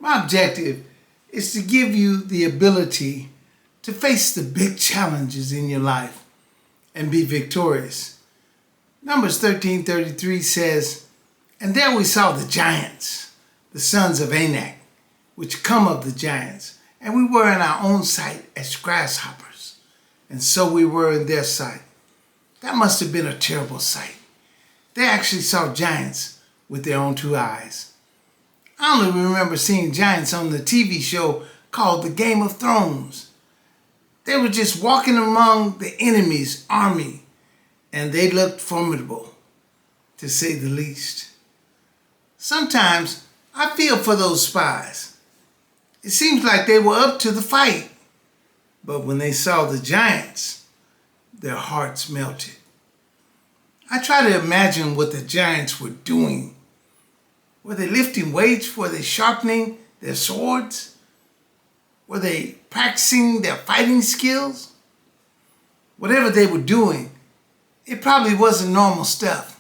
My objective is to give you the ability to face the big challenges in your life and be victorious. Numbers 13:33 says, "And there we saw the giants, the sons of Anak, which come of the giants, and we were in our own sight as grasshoppers, and so we were in their sight." That must have been a terrible sight. They actually saw giants with their own two eyes. I only remember seeing giants on the TV show called The Game of Thrones. They were just walking among the enemy's army, and they looked formidable, to say the least. Sometimes I feel for those spies. It seems like they were up to the fight, but when they saw the giants, their hearts melted. I try to imagine what the giants were doing. Were they lifting weights? Were they sharpening their swords? Were they practicing their fighting skills? Whatever they were doing, it probably wasn't normal stuff.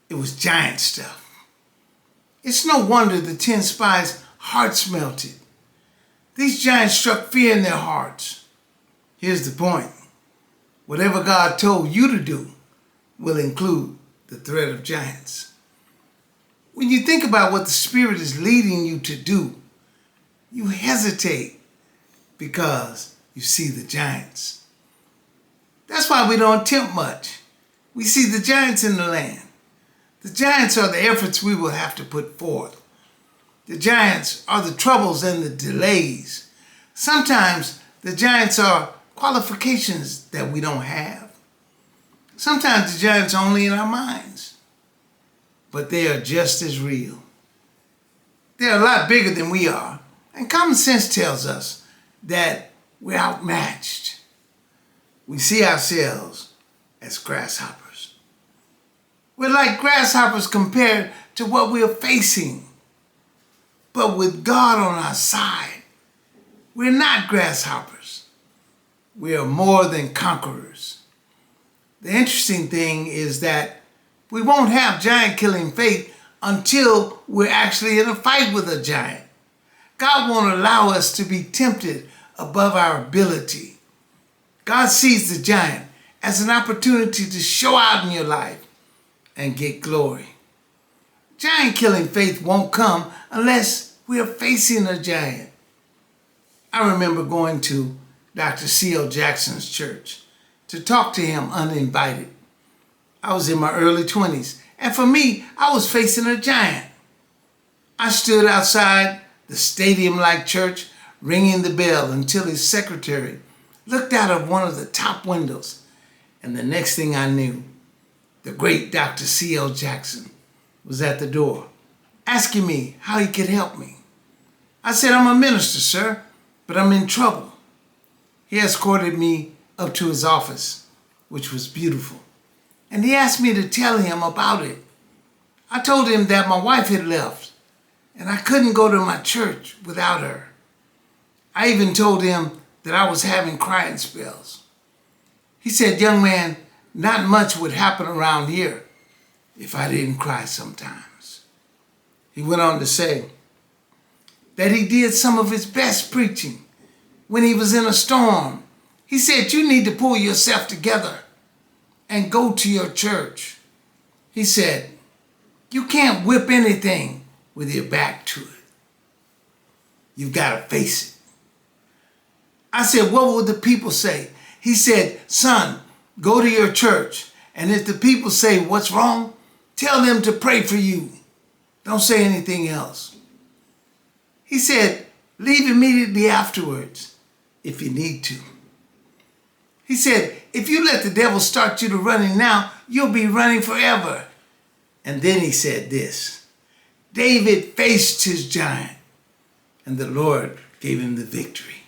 It was giant stuff. It's no wonder the 10 spies' hearts melted. These giants struck fear in their hearts. Here's the point. Whatever God told you to do will include the threat of giants. When you think about what the Spirit is leading you to do, you hesitate because you see the giants. That's why we don't attempt much. We see the giants in the land. The giants are the efforts we will have to put forth. The giants are the troubles and the delays. Sometimes the giants are qualifications that we don't have. Sometimes the giants are only in our minds, but they are just as real. They're a lot bigger than we are, and common sense tells us that we're outmatched. We see ourselves as grasshoppers. We're like grasshoppers compared to what we're facing. But with God on our side, we're not grasshoppers. We are more than conquerors. The interesting thing is that we won't have giant-killing faith until we're actually in a fight with a giant. God won't allow us to be tempted above our ability. God sees the giant as an opportunity to show out in your life and get glory. Giant-killing faith won't come unless we are facing a giant. I remember going to Dr. C.L. Jackson's church to talk to him uninvited. I was in my early 20s, and for me, I was facing a giant. I stood outside the stadium-like church ringing the bell until his secretary looked out of one of the top windows, and the next thing I knew, the great Dr. C.L. Jackson was at the door, asking me how he could help me. I said, "I'm a minister, sir, but I'm in trouble." He escorted me up to his office, which was beautiful, and he asked me to tell him about it. I told him that my wife had left, and I couldn't go to my church without her. I even told him that I was having crying spells. He said, "Young man, not much would happen around here if I didn't cry sometimes." He went on to say that he did some of his best preaching when he was in a storm. He said, "You need to pull yourself together and go to your church." He said, "You can't whip anything with your back to it. You've got to face it." I said, "What would the people say?" He said, "Son, go to your church, and if the people say what's wrong, tell them to pray for you. Don't say anything else." He said, "Leave immediately afterwards if you need to." He said, "If you let the devil start you to running now, you'll be running forever." And then he said this, "David faced his giant, and the Lord gave him the victory."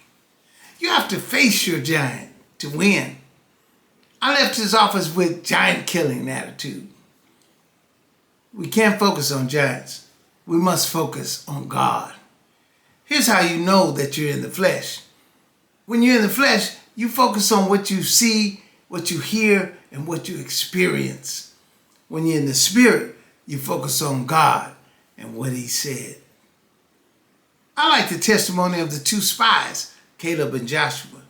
You have to face your giant to win. I left his office with giant-killing attitude. We can't focus on giants. We must focus on God. Here's how you know that you're in the flesh. When you're in the flesh, you focus on what you see, what you hear, and what you experience. When you're in the spirit, you focus on God and what he said. I like the testimony of the two spies, Caleb and Joshua.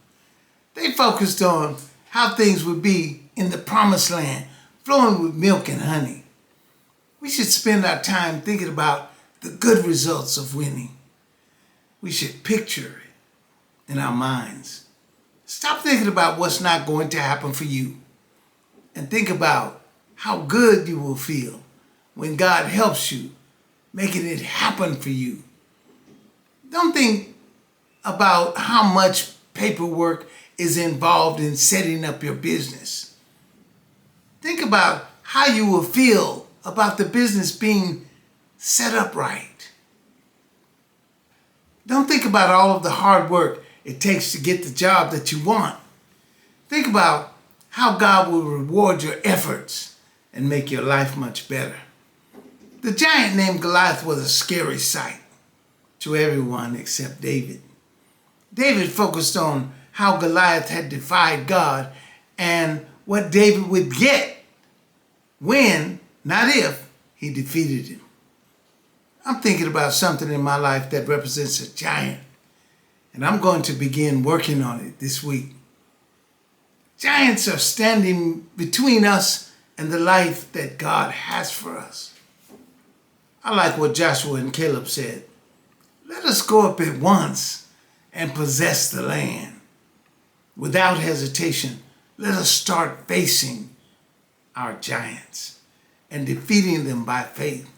They focused on how things would be in the promised land, flowing with milk and honey. We should spend our time thinking about the good results of winning. We should picture it in our minds. Stop thinking about what's not going to happen for you and think about how good you will feel when God helps you, making it happen for you. Don't think about how much paperwork is involved in setting up your business. Think about how you will feel about the business being set up right. Don't think about all of the hard work it takes to get the job that you want. Think about how God will reward your efforts and make your life much better. The giant named Goliath was a scary sight to everyone except David. David focused on how Goliath had defied God and what David would get when, not if, he defeated him. I'm thinking about something in my life that represents a giant, and I'm going to begin working on it this week. Giants are standing between us and the life that God has for us. I like what Joshua and Caleb said. Let us go up at once and possess the land. Without hesitation, let us start facing our giants and defeating them by faith.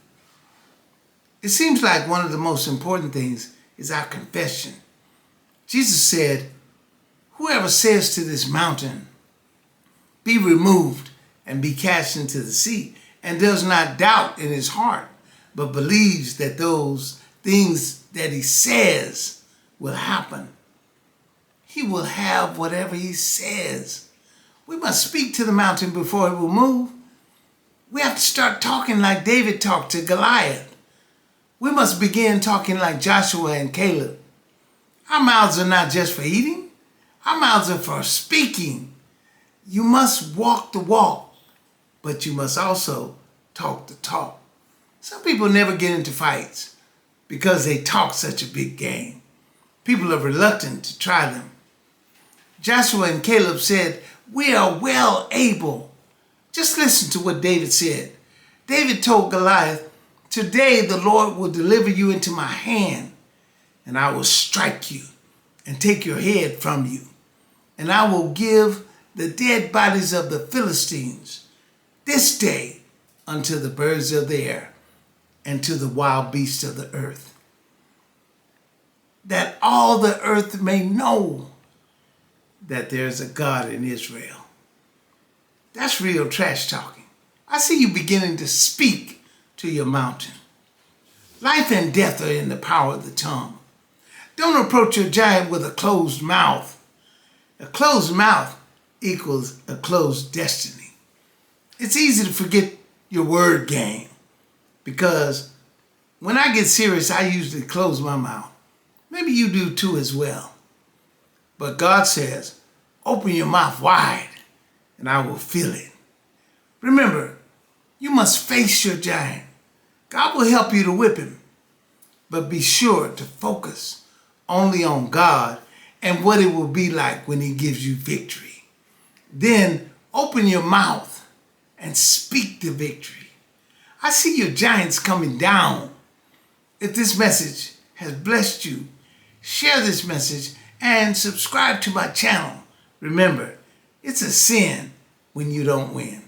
It seems like one of the most important things is our confession. Jesus said, whoever says to this mountain, be removed and be cast into the sea, and does not doubt in his heart, but believes that those things that he says will happen, he will have whatever he says. We must speak to the mountain before it will move. We have to start talking like David talked to Goliath. We must begin talking like Joshua and Caleb. Our mouths are not just for eating. Our mouths are for speaking. You must walk the walk, but you must also talk the talk. Some people never get into fights because they talk such a big game. People are reluctant to try them. Joshua and Caleb said, we are well able. Just listen to what David said. David told Goliath, today the Lord will deliver you into my hand, and I will strike you and take your head from you. And I will give the dead bodies of the Philistines this day unto the birds of the air and to the wild beasts of the earth, that all the earth may know that there's a God in Israel. That's real trash talking. I see you beginning to speak to your mountain. Life and death are in the power of the tongue. Don't approach your giant with a closed mouth. A closed mouth equals a closed destiny. It's easy to forget your word game because when I get serious, I usually close my mouth. Maybe you do too as well. But God says, open your mouth wide and I will fill it. Remember, you must face your giant. God will help you to whip him, but be sure to focus only on God and what it will be like when he gives you victory. Then open your mouth and speak the victory. I see your giants coming down. If this message has blessed you, share this message and subscribe to my channel. Remember, it's a sin when you don't win.